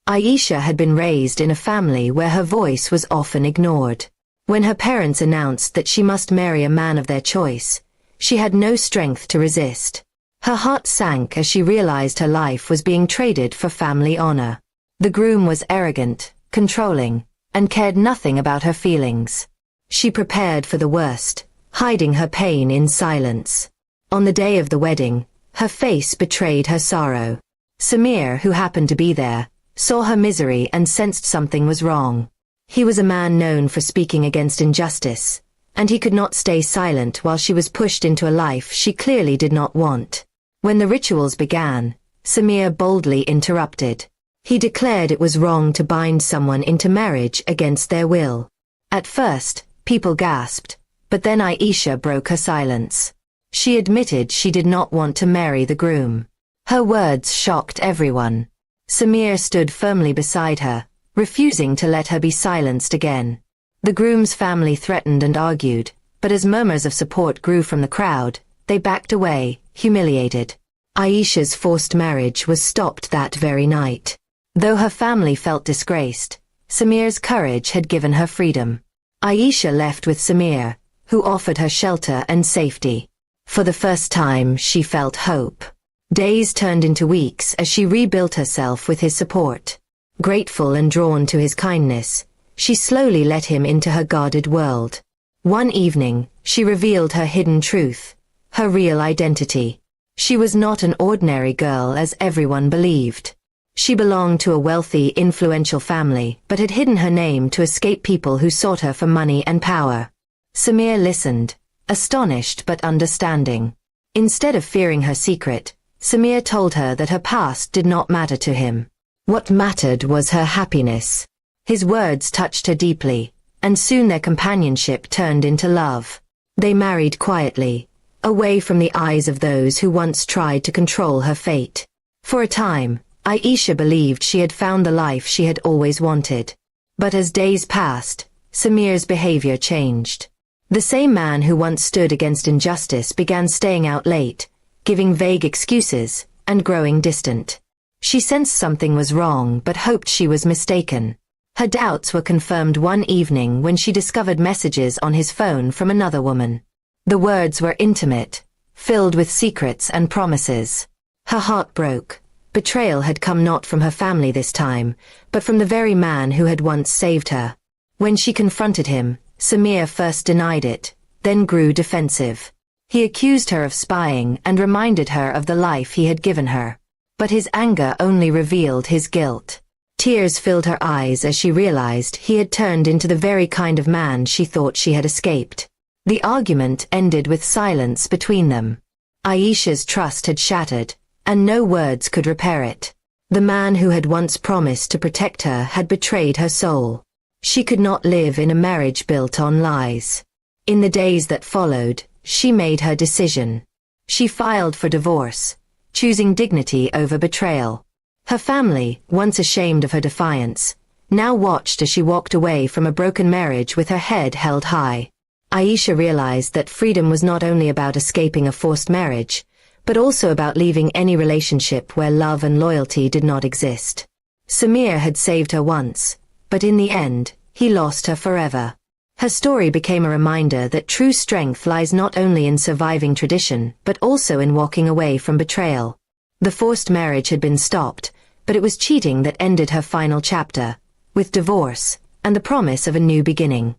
Aisha had been raised in a family where her voice was often ignored. When her parents announced that she must marry a man of their choice, she had no strength to resist. Her heart sank as she realized her life was being traded for family honor. The groom was arrogant, controlling, and cared nothing about her feelings. She prepared for the worst, hiding her pain in silence. On the day of the wedding, her face betrayed her sorrow. Samir, who happened to be there, saw her misery and sensed something was wrong. He was a man known for speaking against injustice, and he could not stay silent while she was pushed into a life she clearly did not want. When the rituals began, Samir boldly interrupted. He declared it was wrong to bind someone into marriage against their will. At first, people gasped, but then Aisha broke her silence. She admitted she did not want to marry the groom. Her words shocked everyone. Samir stood firmly beside her, refusing to let her be silenced again. The groom's family threatened and argued, but as murmurs of support grew from the crowd, they backed away, humiliated. Aisha's forced marriage was stopped that very night. Though her family felt disgraced, Samir's courage had given her freedom. Aisha left with Samir, who offered her shelter and safety. For the first time, she felt hope. Days turned into weeks as she rebuilt herself with his support. Grateful and drawn to his kindness, she slowly let him into her guarded world. One evening, she revealed her hidden truth, her real identity. She was not an ordinary girl as everyone believed. She belonged to a wealthy, influential family, but had hidden her name to escape people who sought her for money and power. Samir listened, astonished but understanding. Instead of fearing her secret, Samir told her that her past did not matter to him. What mattered was her happiness. His words touched her deeply, and soon their companionship turned into love. They married quietly, away from the eyes of those who once tried to control her fate. For a time, Aisha believed she had found the life she had always wanted. But as days passed, Samir's behavior changed. The same man who once stood against injustice began staying out late, giving vague excuses, and growing distant. She sensed something was wrong but hoped she was mistaken. Her doubts were confirmed one evening when she discovered messages on his phone from another woman. The words were intimate, filled with secrets and promises. Her heart broke. Betrayal had come not from her family this time, but from the very man who had once saved her. When she confronted him, Samir first denied it, then grew defensive. He accused her of spying and reminded her of the life he had given her. But his anger only revealed his guilt. Tears filled her eyes as she realized he had turned into the very kind of man she thought she had escaped. The argument ended with silence between them. Aisha's trust had shattered, and no words could repair it. The man who had once promised to protect her had betrayed her soul. She could not live in a marriage built on lies. In the days that followed, she made her decision. She filed for divorce, choosing dignity over betrayal. Her family, once ashamed of her defiance, now watched as she walked away from a broken marriage with her head held high. Aisha realized that freedom was not only about escaping a forced marriage, but also about leaving any relationship where love and loyalty did not exist. Samir had saved her once, but in the end, he lost her forever. Her story became a reminder that true strength lies not only in surviving tradition, but also in walking away from betrayal. The forced marriage had been stopped, but it was cheating that ended her final chapter, with divorce, and the promise of a new beginning.